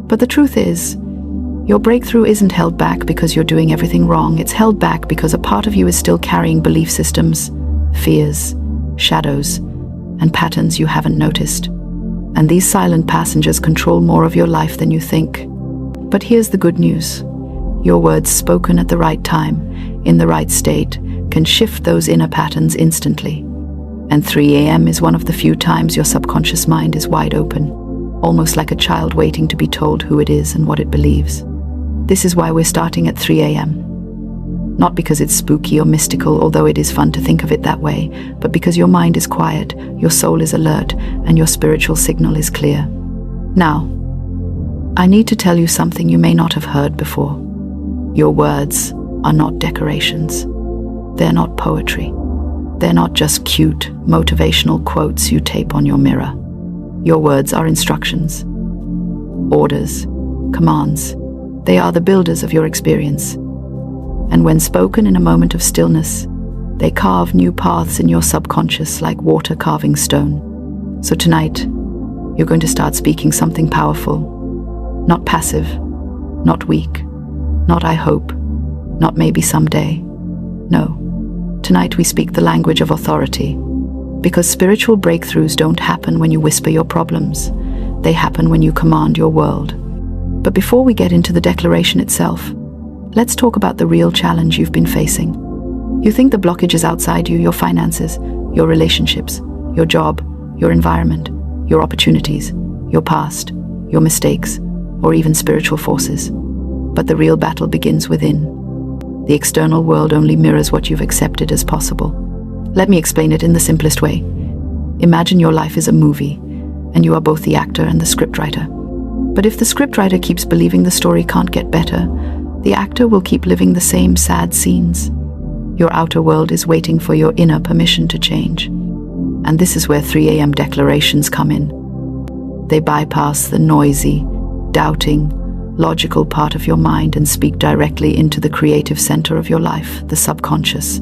But the truth is, your breakthrough isn't held back because you're doing everything wrong. It's held back because a part of you is still carrying belief systems, fears, shadows, and patterns you haven't noticed. And these silent passengers control more of your life than you think. But here's the good news. Your words spoken at the right time, in the right state, can shift those inner patterns instantly. And 3 a.m. is one of the few times your subconscious mind is wide open, almost like a child waiting to be told who it is and what it believes. This is why we're starting at 3 a.m. Not because it's spooky or mystical, although it is fun to think of it that way, but because your mind is quiet, your soul is alert, and your spiritual signal is clear. Now, I need to tell you something you may not have heard before. Your words are not decorations. They're not poetry. They're not just cute, motivational quotes you tape on your mirror. Your words are instructions, orders, commands. They are the builders of your experience. And when spoken in a moment of stillness, they carve new paths in your subconscious like water carving stone. So tonight, you're going to start speaking something powerful. Not passive, not weak, not I hope, not maybe someday. No. Tonight we speak the language of authority, because spiritual breakthroughs don't happen when you whisper your problems. They happen when you command your world. But before we get into the declaration itself, let's talk about the real challenge you've been facing. You think the blockage is outside you, your finances, your relationships, your job, your environment, your opportunities, your past, your mistakes, or even spiritual forces. But the real battle begins within. The external world only mirrors what you've accepted as possible. Let me explain it in the simplest way. Imagine your life is a movie, and you are both the actor and the scriptwriter. But if the scriptwriter keeps believing the story can't get better, the actor will keep living the same sad scenes. Your outer world is waiting for your inner permission to change. And this is where 3 a.m. declarations come in. They bypass the noisy, doubting, logical part of your mind and speak directly into the creative center of your life, the subconscious.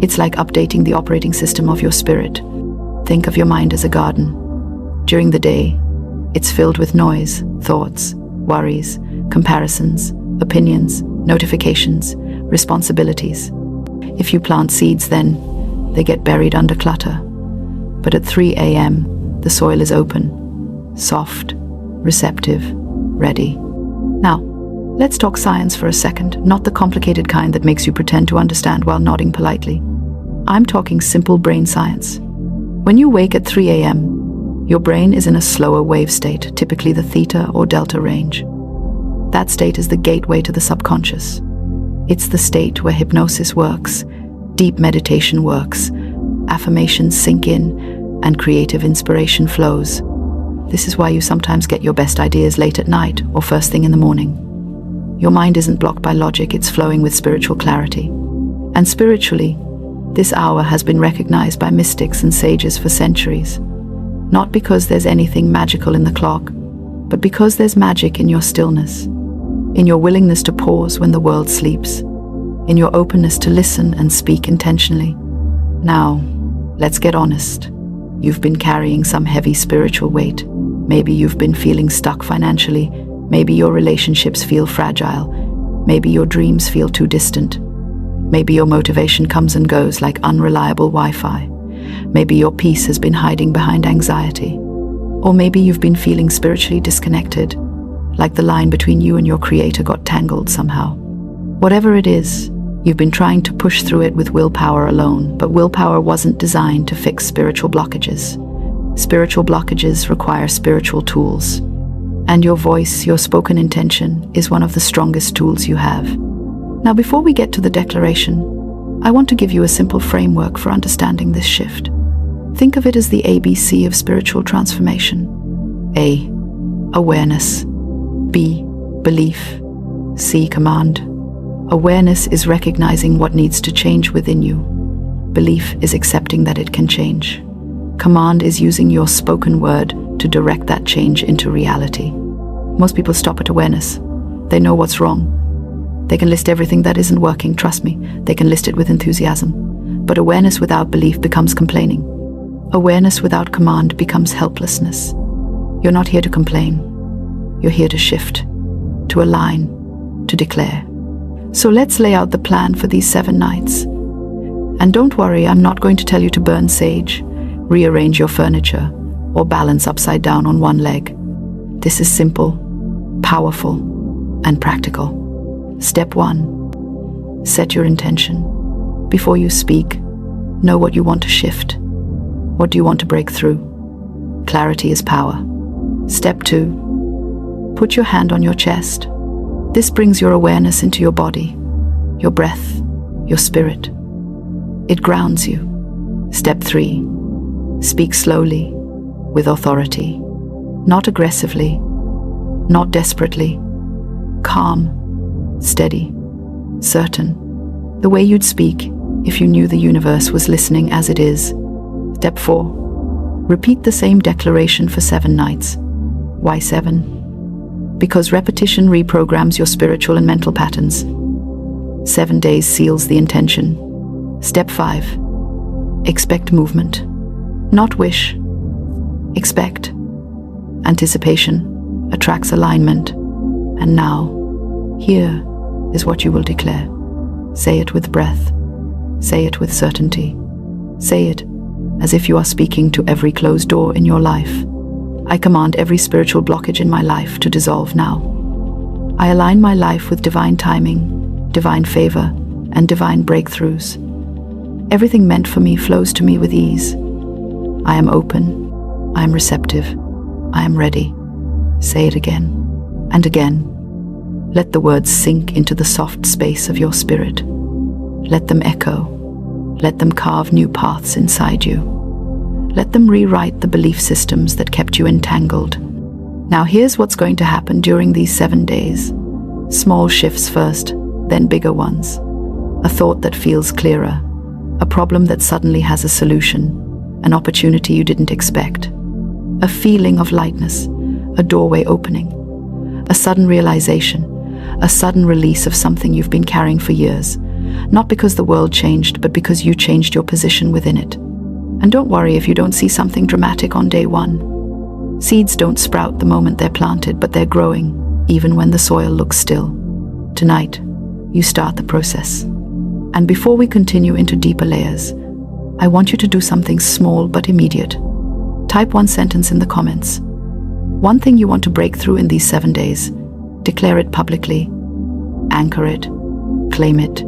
It's like updating the operating system of your spirit. Think of your mind as a garden. During the day, it's filled with noise, thoughts, worries, comparisons, opinions, notifications, responsibilities. If you plant seeds, then they get buried under clutter. But at 3 a.m., the soil is open, soft, receptive, ready. Now, let's talk science for a second, not the complicated kind that makes you pretend to understand while nodding politely. I'm talking simple brain science. When you wake at 3 a.m., your brain is in a slower wave state, typically the theta or delta range. That state is the gateway to the subconscious. It's the state where hypnosis works, deep meditation works, affirmations sink in, and creative inspiration flows. This is why you sometimes get your best ideas late at night or first thing in the morning. Your mind isn't blocked by logic, it's flowing with spiritual clarity. And spiritually, this hour has been recognized by mystics and sages for centuries. Not because there's anything magical in the clock, but because there's magic in your stillness, in your willingness to pause when the world sleeps, in your openness to listen and speak intentionally. Now, let's get honest. You've been carrying some heavy spiritual weight. Maybe you've been feeling stuck financially. Maybe your relationships feel fragile. Maybe your dreams feel too distant. Maybe your motivation comes and goes like unreliable Wi-Fi. Maybe your peace has been hiding behind anxiety. Or maybe you've been feeling spiritually disconnected, like the line between you and your creator got tangled somehow. Whatever it is, you've been trying to push through it with willpower alone, but willpower wasn't designed to fix spiritual blockages. Spiritual blockages require spiritual tools. And your voice, your spoken intention, is one of the strongest tools you have. Now, before we get to the declaration, I want to give you a simple framework for understanding this shift. Think of it as the ABC of spiritual transformation. A. Awareness. B. Belief. C. Command. Awareness is recognizing what needs to change within you. Belief is accepting that it can change. Command is using your spoken word to direct that change into reality. Most people stop at awareness. They know what's wrong. They can list everything that isn't working, trust me. They can list it with enthusiasm. But awareness without belief becomes complaining. Awareness without command becomes helplessness. You're not here to complain. You're here to shift, to align, to declare. So let's lay out the plan for these 7 nights. And don't worry, I'm not going to tell you to burn sage, rearrange your furniture, or balance upside down on one leg. This is simple, powerful, and practical. Step 1. Set your intention. Before you speak, know what you want to shift. What do you want to break through? Clarity is power. Step 2. Put your hand on your chest. This brings your awareness into your body, your breath, your spirit. It grounds you. Step 3. Speak slowly, with authority. Not aggressively, not desperately. Calm, steady, certain. The way you'd speak if you knew the universe was listening as it is. Step 4. Repeat the same declaration for 7 nights. Why 7? Because repetition reprograms your spiritual and mental patterns. 7 days seals the intention. Step 5. Expect movement. Not wish. Expect. Anticipation attracts alignment. And now, here is what you will declare. Say it with breath. Say it with certainty. Say it as if you are speaking to every closed door in your life. I command every spiritual blockage in my life to dissolve now. I align my life with divine timing, divine favor, and divine breakthroughs. Everything meant for me flows to me with ease. I am open. I am receptive. I am ready. Say it again and again. Let the words sink into the soft space of your spirit. Let them echo. Let them carve new paths inside you. Let them rewrite the belief systems that kept you entangled. Now here's what's going to happen during these 7 days. Small shifts first, then bigger ones. A thought that feels clearer. A problem that suddenly has a solution. An opportunity you didn't expect. A feeling of lightness. A doorway opening. A sudden realization. A sudden release of something you've been carrying for years. Not because the world changed, but because you changed your position within it. And don't worry if you don't see something dramatic on day 1. Seeds don't sprout the moment they're planted, but they're growing, even when the soil looks still. Tonight, you start the process. And before we continue into deeper layers, I want you to do something small but immediate. Type 1 sentence in the comments. One thing you want to break through in these 7 days. Declare it publicly. Anchor it. Claim it.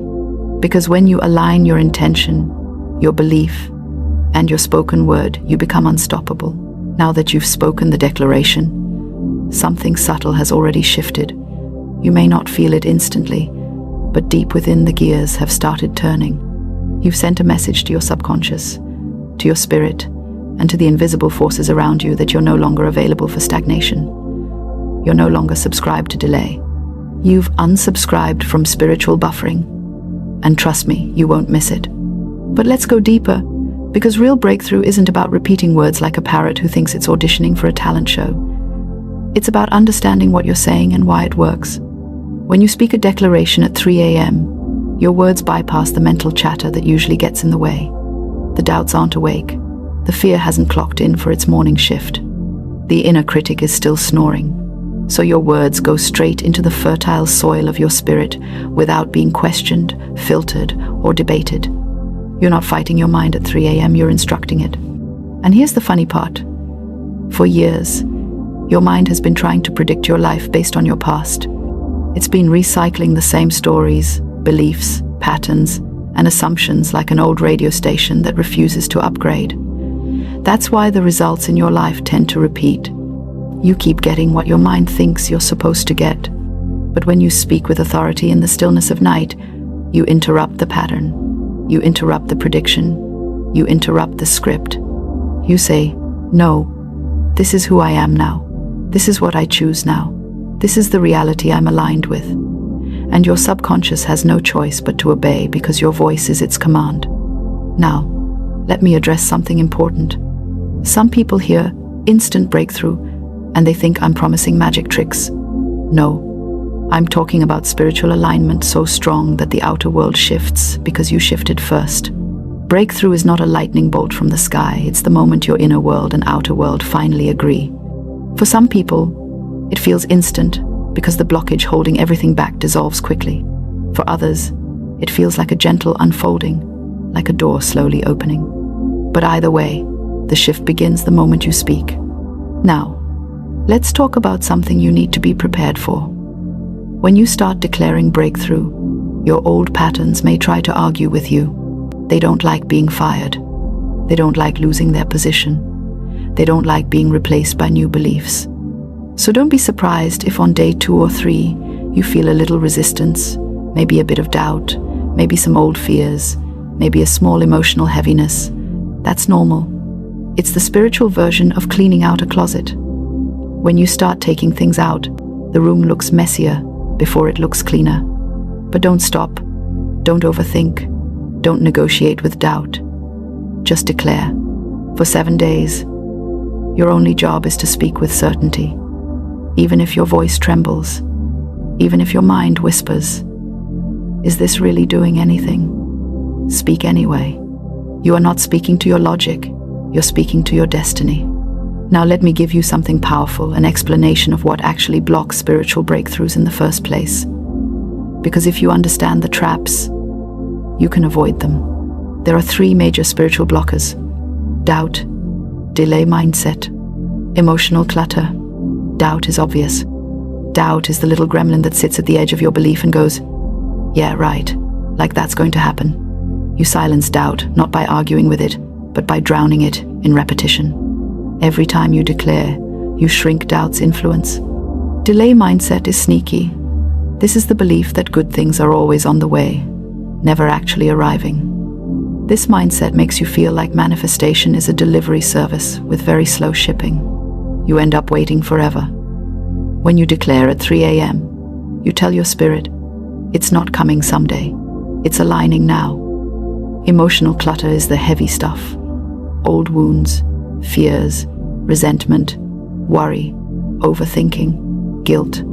Because when you align your intention, your belief, and your spoken word, you become unstoppable. Now that you've spoken the declaration, something subtle has already shifted. You may not feel it instantly, but deep within the gears have started turning. You've sent a message to your subconscious, to your spirit, and to the invisible forces around you that you're no longer available for stagnation. You're no longer subscribed to delay. You've unsubscribed from spiritual buffering. And trust me, you won't miss it. But let's go deeper, because real breakthrough isn't about repeating words like a parrot who thinks it's auditioning for a talent show. It's about understanding what you're saying and why it works. When you speak a declaration at 3 a.m., your words bypass the mental chatter that usually gets in the way. The doubts aren't awake. The fear hasn't clocked in for its morning shift. The inner critic is still snoring. So your words go straight into the fertile soil of your spirit without being questioned, filtered, or debated. You're not fighting your mind at 3 a.m., you're instructing it. And here's the funny part. For years, your mind has been trying to predict your life based on your past. It's been recycling the same stories, beliefs, patterns, and assumptions like an old radio station that refuses to upgrade. That's why the results in your life tend to repeat. You keep getting what your mind thinks you're supposed to get. But when you speak with authority in the stillness of night, you interrupt the pattern. You interrupt the prediction. You interrupt the script. You say, no, this is who I am now. This is what I choose now. This is the reality I'm aligned with. And your subconscious has no choice but to obey because your voice is its command. Now, let me address something important. Some people hear instant breakthrough and they think I'm promising magic tricks. No. I'm talking about spiritual alignment so strong that the outer world shifts because you shifted first. Breakthrough is not a lightning bolt from the sky. It's the moment your inner world and outer world finally agree. For some people, It feels instant because the blockage holding everything back dissolves quickly. For others, it feels like a gentle unfolding, like a door slowly opening. But either way, the shift begins the moment you speak. Now, let's talk about something you need to be prepared for. When you start declaring breakthrough, your old patterns may try to argue with you. They don't like being fired. They don't like losing their position. They don't like being replaced by new beliefs. So don't be surprised if on day 2 or 3 you feel a little resistance, maybe a bit of doubt, maybe some old fears, maybe a small emotional heaviness. That's normal. It's the spiritual version of cleaning out a closet. When you start taking things out, the room looks messier before it looks cleaner. But don't stop. Don't overthink. Don't negotiate with doubt. Just declare. For 7 days, your only job is to speak with certainty. Even if your voice trembles, even if your mind whispers, is this really doing anything? Speak anyway. You are not speaking to your logic, you're speaking to your destiny. Now let me give you something powerful, an explanation of what actually blocks spiritual breakthroughs in the first place. Because if you understand the traps, you can avoid them. There are 3 major spiritual blockers: doubt, delay mindset, emotional clutter. Doubt is obvious. Doubt is the little gremlin that sits at the edge of your belief and goes, "Yeah, right, like that's going to happen." You silence doubt, not by arguing with it, but by drowning it in repetition. Every time you declare, you shrink doubt's influence. Delay mindset is sneaky. This is the belief that good things are always on the way, never actually arriving. This mindset makes you feel like manifestation is a delivery service with very slow shipping. You end up waiting forever. When you declare at 3 a.m., you tell your spirit, it's not coming someday, it's aligning now. Emotional clutter is the heavy stuff. Old wounds, fears, resentment, worry, overthinking, guilt.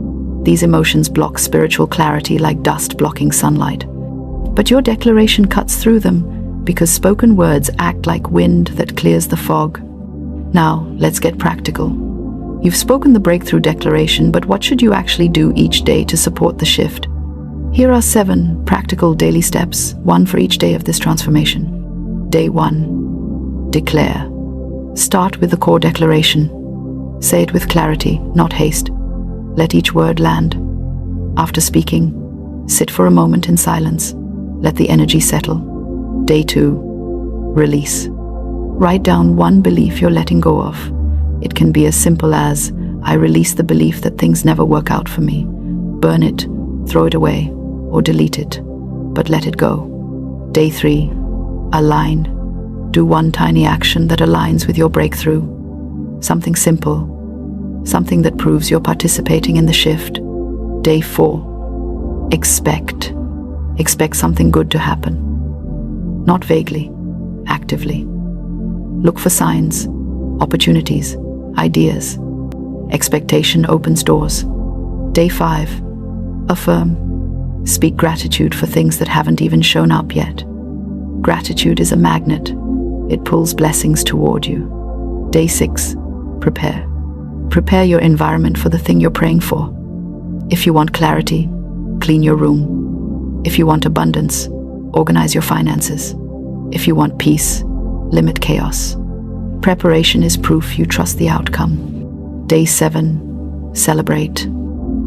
These emotions block spiritual clarity like dust blocking sunlight. But your declaration cuts through them because spoken words act like wind that clears the fog. Now, let's get practical. You've spoken the breakthrough declaration, but what should you actually do each day to support the shift? Here are 7 practical daily steps, 1 for each day of this transformation. Day 1. Declare. Start with the core declaration. Say it with clarity, not haste. Let each word land. After speaking, sit for a moment in silence. Let the energy settle. Day 2. Release. Write down 1 belief you're letting go of. It can be as simple as, I release the belief that things never work out for me. Burn it, throw it away, or delete it, but let it go. Day 3. Align. Do 1 tiny action that aligns with your breakthrough. Something simple. Something that proves you're participating in the shift. Day 4. Expect. Expect something good to happen. Not vaguely, actively. Look for signs, opportunities, ideas. Expectation opens doors. Day 5. Affirm. Speak gratitude for things that haven't even shown up yet. Gratitude is a magnet. It pulls blessings toward you. Day 6. Prepare. Prepare your environment for the thing you're praying for. If you want clarity, clean your room. If you want abundance, organize your finances. If you want peace, limit chaos. Preparation is proof you trust the outcome. Day 7. Celebrate.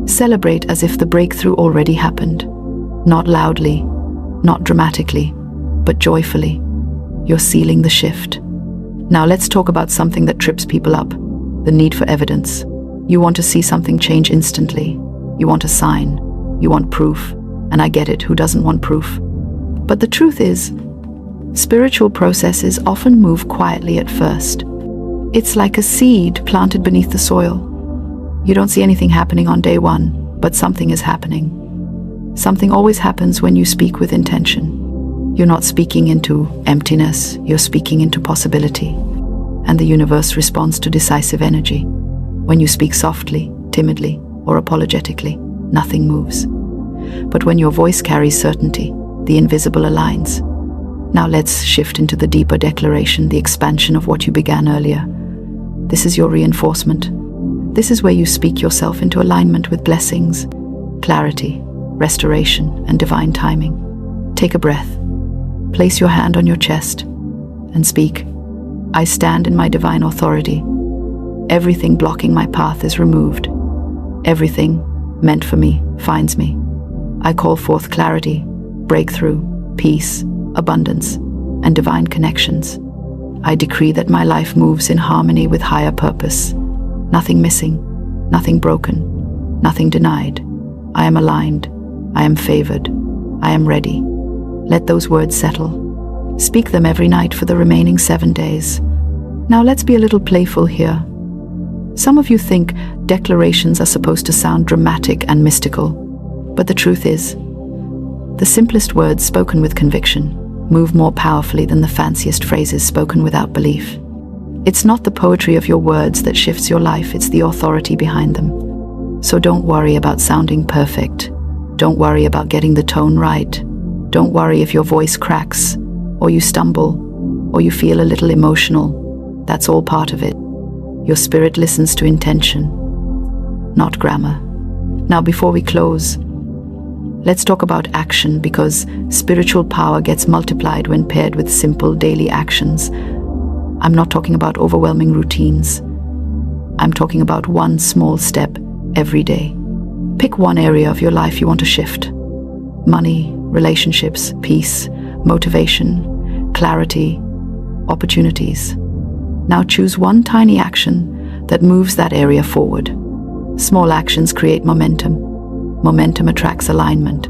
Celebrate as if the breakthrough already happened. Not loudly, not dramatically, but joyfully. You're sealing the shift. Now let's talk about something that trips people up. The need for evidence. You want to see something change instantly. You want a sign. You want proof. And I get it, who doesn't want proof? But the truth is, spiritual processes often move quietly at first. It's like a seed planted beneath the soil. You don't see anything happening on day 1, but something is happening. Something always happens when you speak with intention. You're not speaking into emptiness, you're speaking into possibility. And the universe responds to decisive energy. When you speak softly, timidly, or apologetically, nothing moves. But when your voice carries certainty, the invisible aligns. Now let's shift into the deeper declaration, the expansion of what you began earlier. This is your reinforcement. This is where you speak yourself into alignment with blessings, clarity, restoration, and divine timing. Take a breath. Place your hand on your chest and speak. I stand in my divine authority. Everything blocking my path is removed. Everything meant for me finds me. I call forth clarity, breakthrough, peace, abundance, and divine connections. I decree that my life moves in harmony with higher purpose. Nothing missing, nothing broken, nothing denied. I am aligned. I am favored. I am ready. Let those words settle. Speak them every night for the remaining 7 days. Now let's be a little playful here. Some of you think declarations are supposed to sound dramatic and mystical, but the truth is, the simplest words spoken with conviction move more powerfully than the fanciest phrases spoken without belief. It's not the poetry of your words that shifts your life, it's the authority behind them. So don't worry about sounding perfect. Don't worry about getting the tone right. Don't worry if your voice cracks, or you stumble, or you feel a little emotional. That's all part of it. Your spirit listens to intention, not grammar. Now, before we close, let's talk about action, because spiritual power gets multiplied when paired with simple daily actions. I'm not talking about overwhelming routines. I'm talking about one small step every day. Pick one area of your life you want to shift. Money, relationships, peace, motivation, clarity, opportunities. Now choose one tiny action that moves that area forward. Small actions create momentum. Momentum attracts alignment.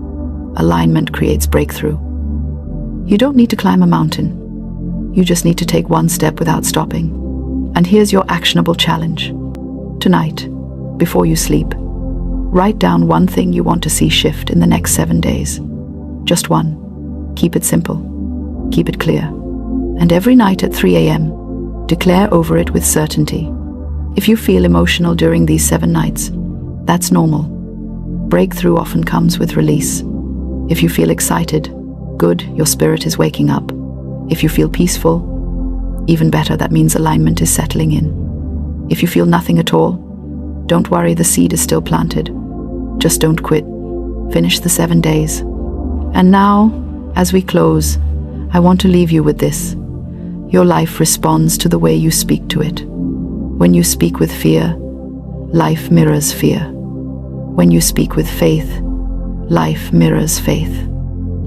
Alignment creates breakthrough. You don't need to climb a mountain. You just need to take one step without stopping. And here's your actionable challenge. Tonight, before you sleep, write down one thing you want to see shift in the next 7 days. Just one. Keep it simple. Keep it clear. And every night at 3 a.m., declare over it with certainty. If you feel emotional during these 7 nights, that's normal. Breakthrough often comes with release. If you feel excited, good, your spirit is waking up. If you feel peaceful, even better, that means alignment is settling in. If you feel nothing at all, don't worry, the seed is still planted. Just don't quit. Finish the 7 days. And now, as we close, I want to leave you with this. Your life responds to the way you speak to it. When you speak with fear, life mirrors fear. When you speak with faith, life mirrors faith.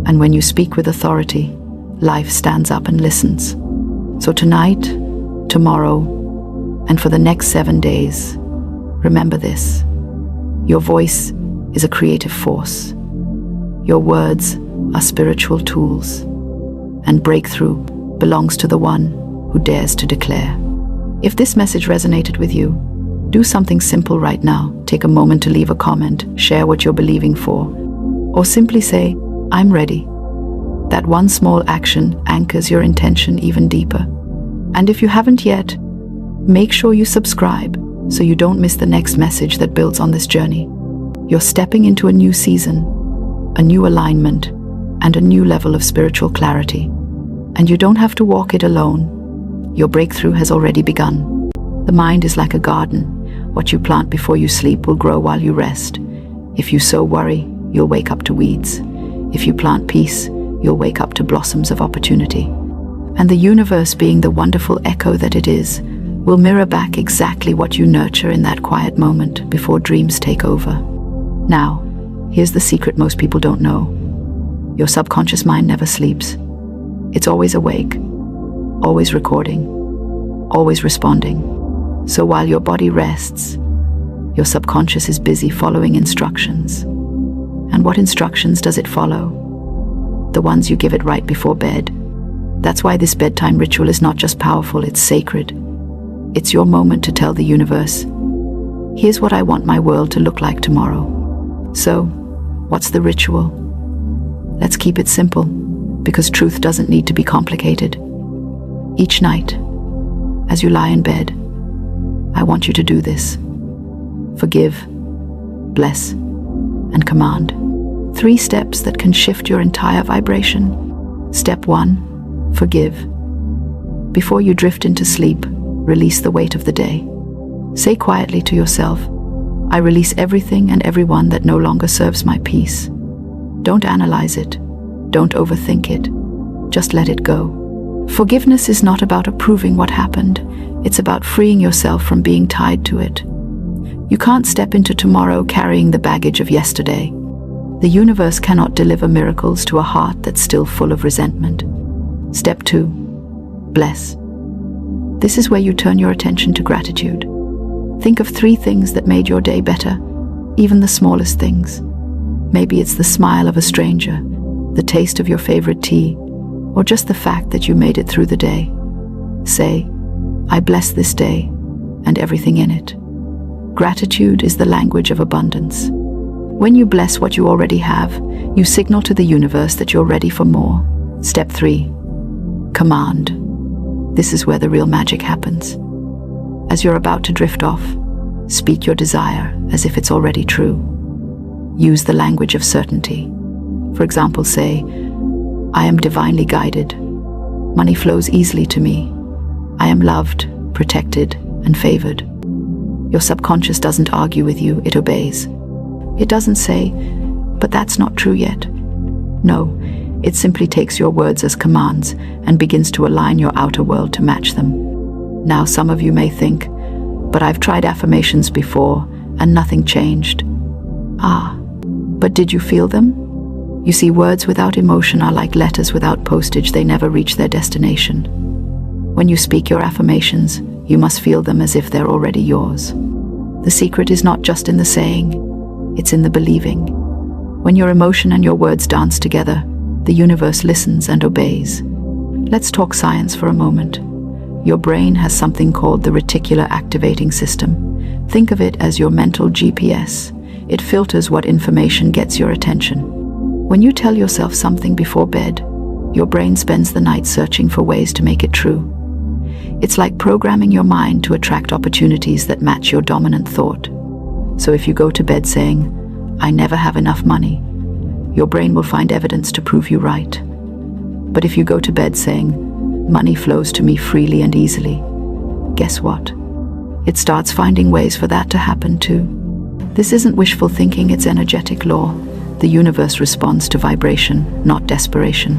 And when you speak with authority, life stands up and listens. So tonight, tomorrow, and for the next 7 days, remember this. Your voice is a creative force. Your words are spiritual tools. And breakthrough belongs to the one who dares to declare. If this message resonated with you, do something simple right now. Take a moment to leave a comment, share what you're believing for, or simply say, I'm ready. That one small action anchors your intention even deeper. And if you haven't yet, make sure you subscribe so you don't miss the next message that builds on this journey. You're stepping into a new season, a new alignment, and a new level of spiritual clarity. And you don't have to walk it alone. Your breakthrough has already begun. The mind is like a garden. What you plant before you sleep will grow while you rest. If you sow worry, you'll wake up to weeds. If you plant peace, you'll wake up to blossoms of opportunity. And the universe, being the wonderful echo that it is, will mirror back exactly what you nurture in that quiet moment before dreams take over. Now, here's the secret most people don't know. Your subconscious mind never sleeps. It's always awake, always recording, always responding. So while your body rests, your subconscious is busy following instructions. And what instructions does it follow? The ones you give it right before bed. That's why this bedtime ritual is not just powerful, it's sacred. It's your moment to tell the universe, here's what I want my world to look like tomorrow. So, what's the ritual? Let's keep it simple, because truth doesn't need to be complicated. Each night, as you lie in bed, I want you to do this. Forgive, bless, and command. 3 steps that can shift your entire vibration. Step 1, forgive. Before you drift into sleep, release the weight of the day. Say quietly to yourself, I release everything and everyone that no longer serves my peace. Don't analyze it. Don't overthink it. Just let it go. Forgiveness is not about approving what happened. It's about freeing yourself from being tied to it. You can't step into tomorrow carrying the baggage of yesterday. The universe cannot deliver miracles to a heart that's still full of resentment. Step 2. Bless. This is where you turn your attention to gratitude. Think of 3 things that made your day better, even the smallest things. Maybe it's the smile of a stranger, the taste of your favorite tea, or just the fact that you made it through the day. Say, I bless this day and everything in it. Gratitude is the language of abundance. When you bless what you already have, you signal to the universe that you're ready for more. Step 3. Command. This is where the real magic happens. As you're about to drift off, speak your desire as if it's already true. Use the language of certainty. For example, say, I am divinely guided. Money flows easily to me. I am loved, protected, and favored. Your subconscious doesn't argue with you, it obeys. It doesn't say, but that's not true yet. No, it simply takes your words as commands and begins to align your outer world to match them. Now, some of you may think, but I've tried affirmations before and nothing changed. But did you feel them? You see, words without emotion are like letters without postage. They never reach their destination. When you speak your affirmations, you must feel them as if they're already yours. The secret is not just in the saying, it's in the believing. When your emotion and your words dance together, the universe listens and obeys. Let's talk science for a moment. Your brain has something called the reticular activating system. Think of it as your mental GPS. It filters what information gets your attention. When you tell yourself something before bed, your brain spends the night searching for ways to make it true. It's like programming your mind to attract opportunities that match your dominant thought. So if you go to bed saying, I never have enough money, your brain will find evidence to prove you right. But if you go to bed saying, money flows to me freely and easily, guess what? It starts finding ways for that to happen too. This isn't wishful thinking, it's energetic law. The universe responds to vibration, not desperation.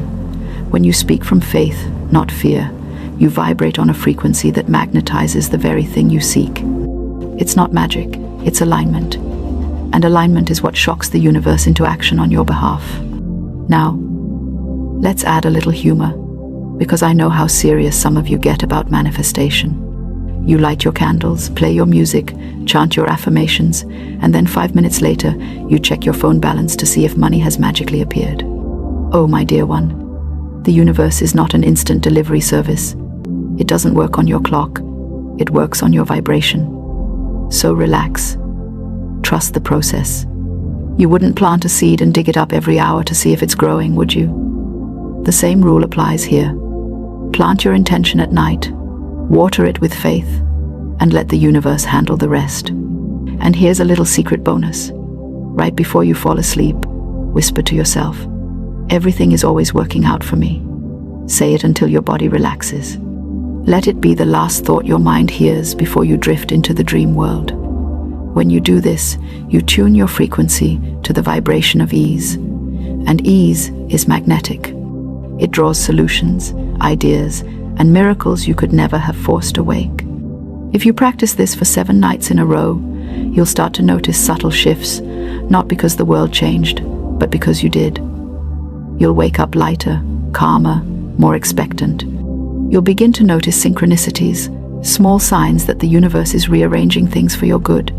When you speak from faith, not fear, you vibrate on a frequency that magnetizes the very thing you seek. It's not magic, it's alignment. And alignment is what shocks the universe into action on your behalf. Now, let's add a little humor, because I know how serious some of you get about manifestation. You light your candles, play your music, chant your affirmations, and then 5 minutes later, you check your phone balance to see if money has magically appeared. Oh, my dear one, the universe is not an instant delivery service. It doesn't work on your clock. It works on your vibration. So relax. Trust the process. You wouldn't plant a seed and dig it up every hour to see if it's growing, would you? The same rule applies here. Plant your intention at night, water it with faith, and let the universe handle the rest. And here's a little secret bonus. Right before you fall asleep, whisper to yourself, everything is always working out for me. Say it until your body relaxes. Let it be the last thought your mind hears before you drift into the dream world. When you do this, you tune your frequency to the vibration of ease. And ease is magnetic. It draws solutions, ideas, and miracles you could never have forced awake. If you practice this for 7 nights in a row, you'll start to notice subtle shifts, not because the world changed, but because you did. You'll wake up lighter, calmer, more expectant. You'll begin to notice synchronicities, small signs that the universe is rearranging things for your good.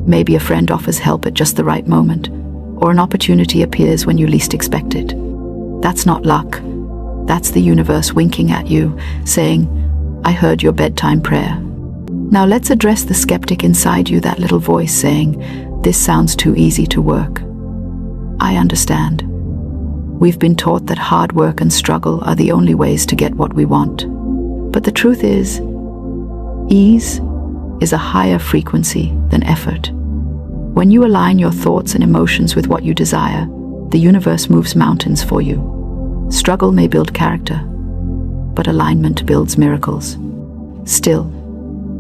Maybe a friend offers help at just the right moment, or an opportunity appears when you least expect it. That's not luck. That's the universe winking at you, saying, I heard your bedtime prayer. Now let's address the skeptic inside you, that little voice saying, this sounds too easy to work. I understand. We've been taught that hard work and struggle are the only ways to get what we want. But the truth is, ease is a higher frequency than effort. When you align your thoughts and emotions with what you desire, the universe moves mountains for you. Struggle may build character, but alignment builds miracles. Still,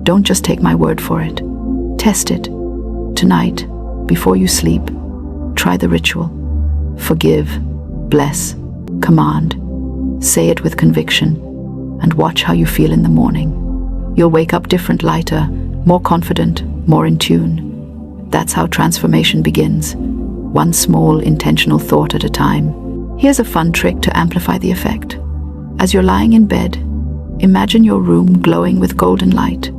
Don't just take my word for it. Test it. Tonight, before you sleep, try the ritual. Forgive, bless, command. Say it with conviction, and watch how you feel in the morning. You'll wake up different, lighter, more confident, more in tune. That's how transformation begins, one small, intentional thought at a time. Here's a fun trick to amplify the effect. As you're lying in bed, imagine your room glowing with golden light.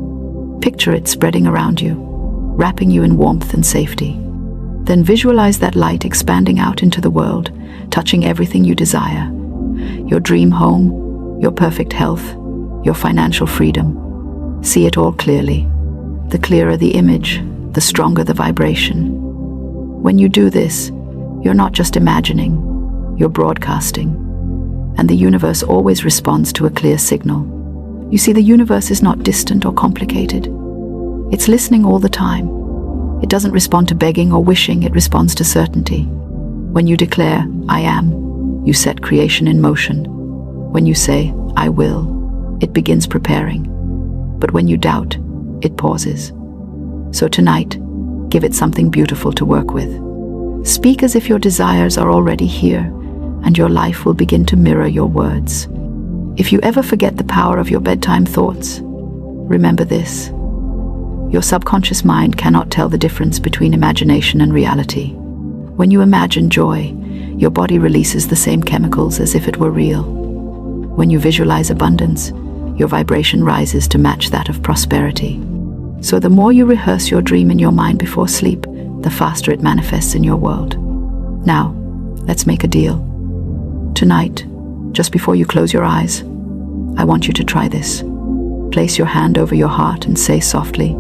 Picture it spreading around you, wrapping you in warmth and safety. Then visualize that light expanding out into the world, touching everything you desire. Your dream home, your perfect health, your financial freedom. See it all clearly. The clearer the image, the stronger the vibration. When you do this, you're not just imagining, you're broadcasting. And the universe always responds to a clear signal. You see, the universe is not distant or complicated. It's listening all the time. It doesn't respond to begging or wishing, it responds to certainty. When you declare, I am, you set creation in motion. When you say, I will, it begins preparing. But when you doubt, it pauses. So tonight, give it something beautiful to work with. Speak as if your desires are already here, and your life will begin to mirror your words. If you ever forget the power of your bedtime thoughts, remember this. Your subconscious mind cannot tell the difference between imagination and reality. When you imagine joy, your body releases the same chemicals as if it were real. When you visualize abundance, your vibration rises to match that of prosperity. So the more you rehearse your dream in your mind before sleep, the faster it manifests in your world. Now, let's make a deal. Tonight, just before you close your eyes, I want you to try this. Place your hand over your heart and say softly,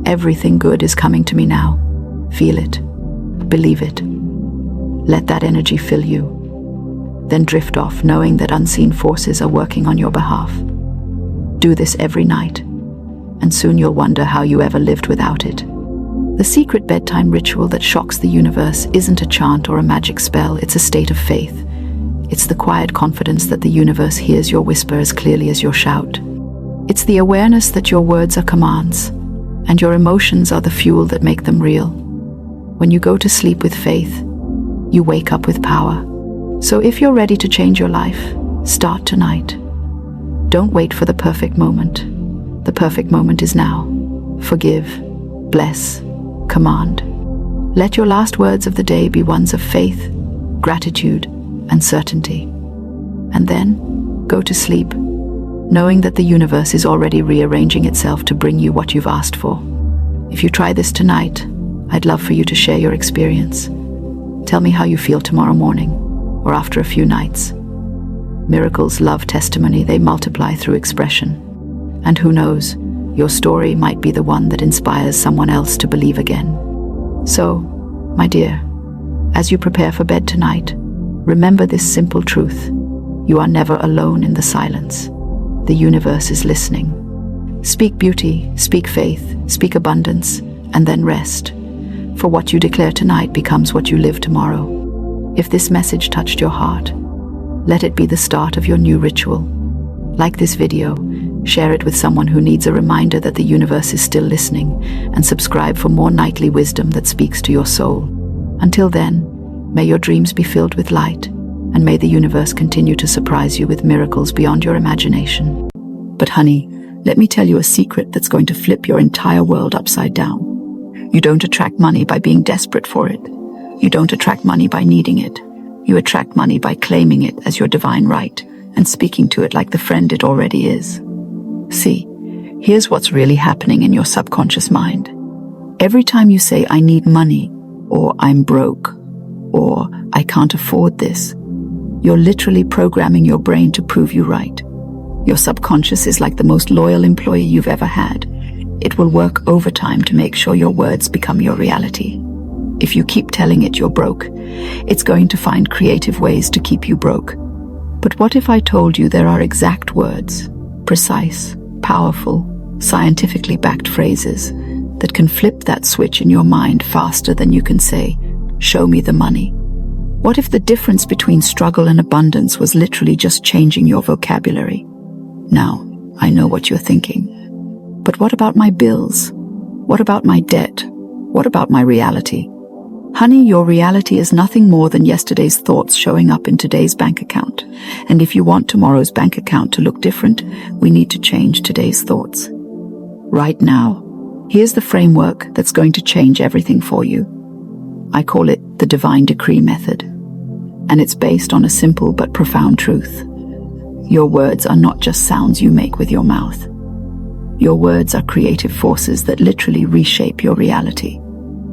everything good is coming to me now. Feel it. Believe it. Let that energy fill you. Then drift off, knowing that unseen forces are working on your behalf. Do this every night, and soon you'll wonder how you ever lived without it. The secret bedtime ritual that shocks the universe isn't a chant or a magic spell, it's a state of faith. It's the quiet confidence that the universe hears your whisper as clearly as your shout. It's the awareness that your words are commands, and your emotions are the fuel that make them real. When you go to sleep with faith, you wake up with power. So if you're ready to change your life, start tonight. Don't wait for the perfect moment. The perfect moment is now. Forgive, bless, command. Let your last words of the day be ones of faith, gratitude, and certainty. And then, go to sleep, knowing that the universe is already rearranging itself to bring you what you've asked for. If you try this tonight, I'd love for you to share your experience. Tell me how you feel tomorrow morning, or after a few nights. Miracles love testimony, they multiply through expression. And who knows, your story might be the one that inspires someone else to believe again. So, my dear, as you prepare for bed tonight, remember this simple truth. You are never alone in the silence. The universe is listening. Speak beauty, speak faith, speak abundance, and then rest. For what you declare tonight becomes what you live tomorrow. If this message touched your heart, let it be the start of your new ritual. Like this video, share it with someone who needs a reminder that the universe is still listening, and subscribe for more nightly wisdom that speaks to your soul. Until then, may your dreams be filled with light, and may the universe continue to surprise you with miracles beyond your imagination. But honey, let me tell you a secret that's going to flip your entire world upside down. You don't attract money by being desperate for it. You don't attract money by needing it. You attract money by claiming it as your divine right and speaking to it like the friend it already is. See, here's what's really happening in your subconscious mind. Every time you say, I need money, or I'm broke, or I can't afford this, you're literally programming your brain to prove you right. Your subconscious is like the most loyal employee you've ever had. It will work overtime to make sure your words become your reality. If you keep telling it you're broke, it's going to find creative ways to keep you broke. But what if I told you there are exact words, precise, powerful, scientifically backed phrases that can flip that switch in your mind faster than you can say, show me the money? What if the difference between struggle and abundance was literally just changing your vocabulary? Now, I know what you're thinking. But what about my bills? What about my debt? What about my reality? Honey, your reality is nothing more than yesterday's thoughts showing up in today's bank account. And if you want tomorrow's bank account to look different, we need to change today's thoughts. Right now, here's the framework that's going to change everything for you. I call it the divine decree method. And it's based on a simple but profound truth. Your words are not just sounds you make with your mouth. Your words are creative forces that literally reshape your reality.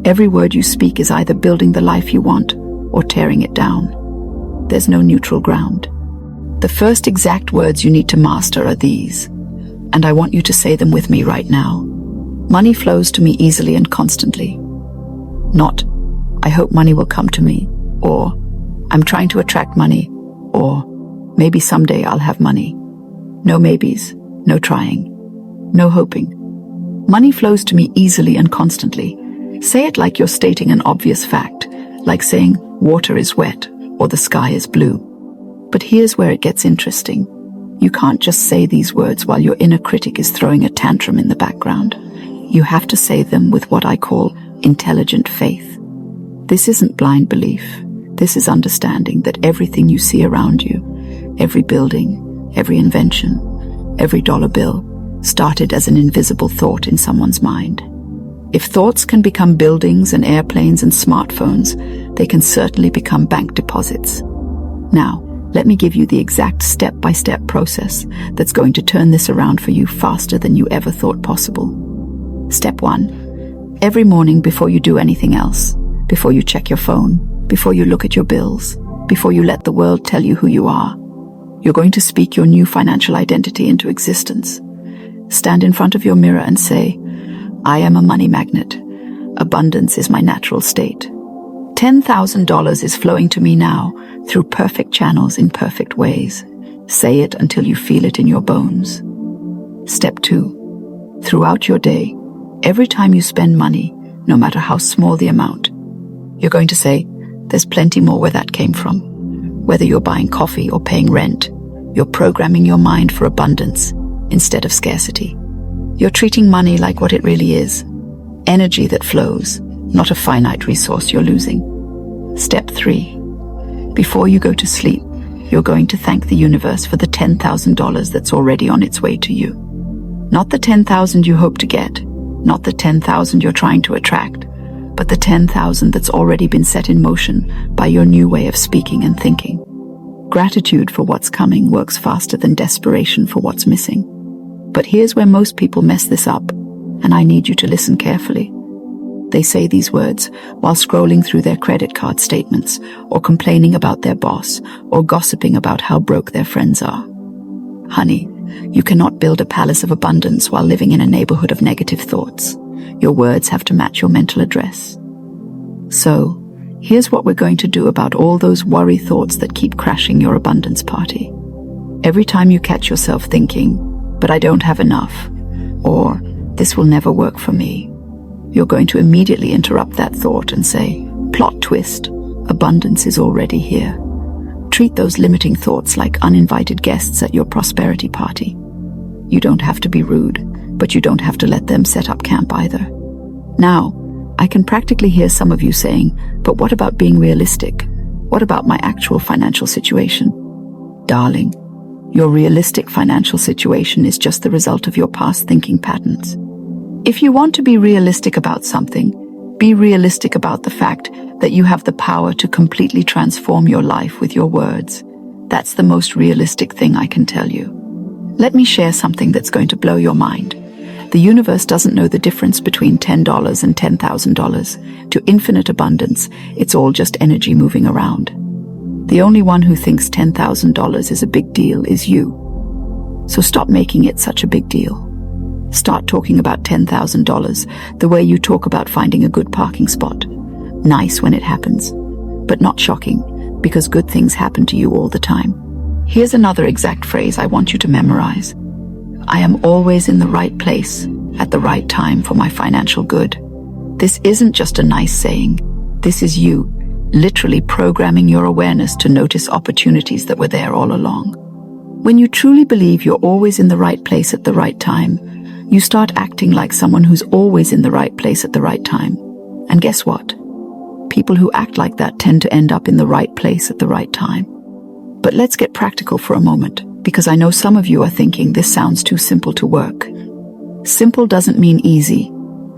Every word you speak is either building the life you want or tearing it down. There's no neutral ground. The first exact words you need to master are these, and I want you to say them with me right now. Money flows to me easily and constantly. Not, I hope money will come to me, or I'm trying to attract money, or maybe someday I'll have money. No maybes, no trying, no hoping. Money flows to me easily and constantly. Say it like you're stating an obvious fact, like saying water is wet or the sky is blue. But here's where it gets interesting. You can't just say these words while your inner critic is throwing a tantrum in the background. You have to say them with what I call intelligent faith. This isn't blind belief. This is understanding that everything you see around you, every building, every invention, every dollar bill, started as an invisible thought in someone's mind. If thoughts can become buildings and airplanes and smartphones, they can certainly become bank deposits. Now, let me give you the exact step-by-step process that's going to turn this around for you faster than you ever thought possible. Step 1. Every morning before you do anything else, before you check your phone, before you look at your bills, before you let the world tell you who you are, you're going to speak your new financial identity into existence. Stand in front of your mirror and say, I am a money magnet. Abundance is my natural state. $10,000 is flowing to me now through perfect channels in perfect ways. Say it until you feel it in your bones. Step 2. Throughout your day, every time you spend money, no matter how small the amount, you're going to say, there's plenty more where that came from. Whether you're buying coffee or paying rent, you're programming your mind for abundance instead of scarcity. You're treating money like what it really is, energy that flows, not a finite resource you're losing. Step 3. Before you go to sleep, you're going to thank the universe for the $10,000 that's already on its way to you. Not the $10,000 you hope to get, not the $10,000 you're trying to attract, but the $10,000 that's already been set in motion by your new way of speaking and thinking. Gratitude for what's coming works faster than desperation for what's missing. But here's where most people mess this up, and I need you to listen carefully. They say these words while scrolling through their credit card statements, or complaining about their boss, or gossiping about how broke their friends are. Honey, you cannot build a palace of abundance while living in a neighborhood of negative thoughts. Your words have to match your mental address. So, here's what we're going to do about all those worry thoughts that keep crashing your abundance party. Every time you catch yourself thinking, but I don't have enough, or this will never work for me, you're going to immediately interrupt that thought and say, plot twist, abundance is already here. Treat those limiting thoughts like uninvited guests at your prosperity party. You don't have to be rude, but you don't have to let them set up camp either. Now, I can practically hear some of you saying, but what about being realistic? What about my actual financial situation? Darling, your realistic financial situation is just the result of your past thinking patterns. If you want to be realistic about something, be realistic about the fact that you have the power to completely transform your life with your words. That's the most realistic thing I can tell you. Let me share something that's going to blow your mind. The universe doesn't know the difference between $10 and $10,000. To infinite abundance, it's all just energy moving around. The only one who thinks $10,000 is a big deal is you. So stop making it such a big deal. Start talking about $10,000 the way you talk about finding a good parking spot. Nice when it happens, but not shocking, because good things happen to you all the time. Here's another exact phrase I want you to memorize. I am always in the right place at the right time for my financial good. This isn't just a nice saying. This is you, literally programming your awareness to notice opportunities that were there all along. When you truly believe you're always in the right place at the right time, You start acting like someone who's always in the right place at the right time. And guess what? People who act like that tend to end up in the right place at the right time. But let's get practical for a moment, because I know some of you are thinking this sounds too simple to work. Simple doesn't mean easy,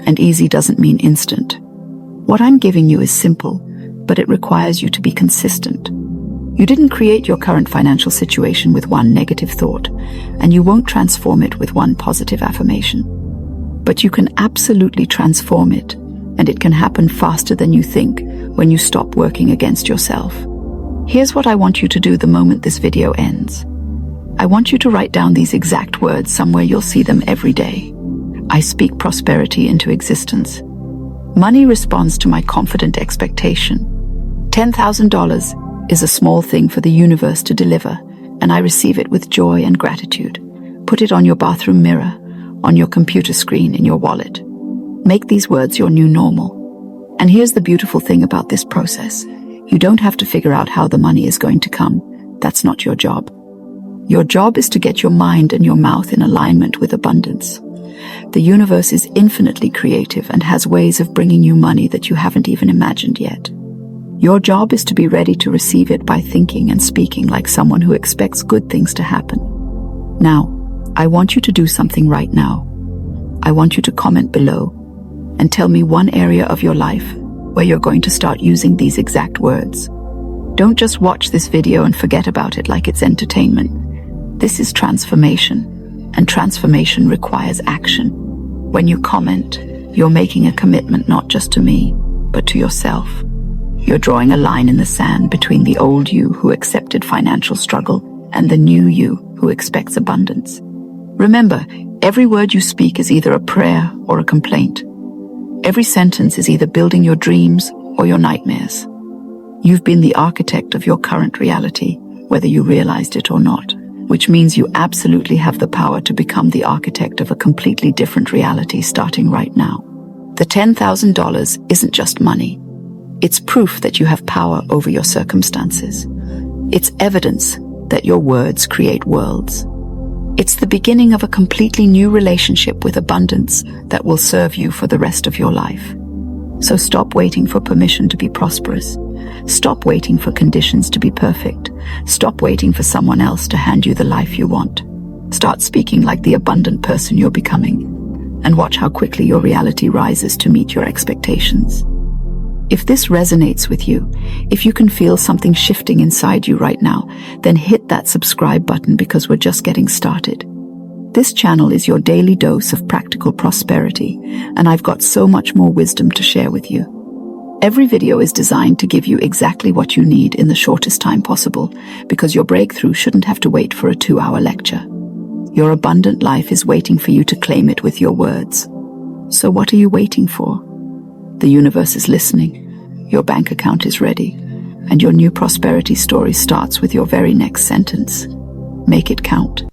and easy doesn't mean instant. What I'm giving you is simple, but it requires you to be consistent. You didn't create your current financial situation with one negative thought, and you won't transform it with one positive affirmation. But you can absolutely transform it, and it can happen faster than you think when you stop working against yourself. Here's what I want you to do the moment this video ends. I want you to write down these exact words somewhere you'll see them every day. I speak prosperity into existence. Money responds to my confident expectation. $10,000 is a small thing for the universe to deliver, and I receive it with joy and gratitude. Put it on your bathroom mirror, on your computer screen, in your wallet. Make these words your new normal. And here's the beautiful thing about this process. You don't have to figure out how the money is going to come. That's not your job. Your job is to get your mind and your mouth in alignment with abundance. The universe is infinitely creative and has ways of bringing you money that you haven't even imagined yet. Your job is to be ready to receive it by thinking and speaking like someone who expects good things to happen. Now, I want you to do something right now. I want you to comment below and tell me one area of your life where you're going to start using these exact words. Don't just watch this video and forget about it like it's entertainment. This is transformation, and transformation requires action. When you comment, you're making a commitment not just to me, but to yourself. You're drawing a line in the sand between the old you who accepted financial struggle and the new you who expects abundance. Remember, every word you speak is either a prayer or a complaint. Every sentence is either building your dreams or your nightmares. You've been the architect of your current reality, whether you realized it or not, which means you absolutely have the power to become the architect of a completely different reality starting right now. The $10,000 isn't just money. It's proof that you have power over your circumstances. It's evidence that your words create worlds. It's the beginning of a completely new relationship with abundance that will serve you for the rest of your life. So stop waiting for permission to be prosperous. Stop waiting for conditions to be perfect. Stop waiting for someone else to hand you the life you want. Start speaking like the abundant person you're becoming, and watch how quickly your reality rises to meet your expectations. If this resonates with you, if you can feel something shifting inside you right now, then hit that subscribe button because we're just getting started. This channel is your daily dose of practical prosperity, and I've got so much more wisdom to share with you. Every video is designed to give you exactly what you need in the shortest time possible, because your breakthrough shouldn't have to wait for a 2-hour lecture. Your abundant life is waiting for you to claim it with your words. So what are you waiting for? The universe is listening, your bank account is ready, and your new prosperity story starts with your very next sentence. Make it count.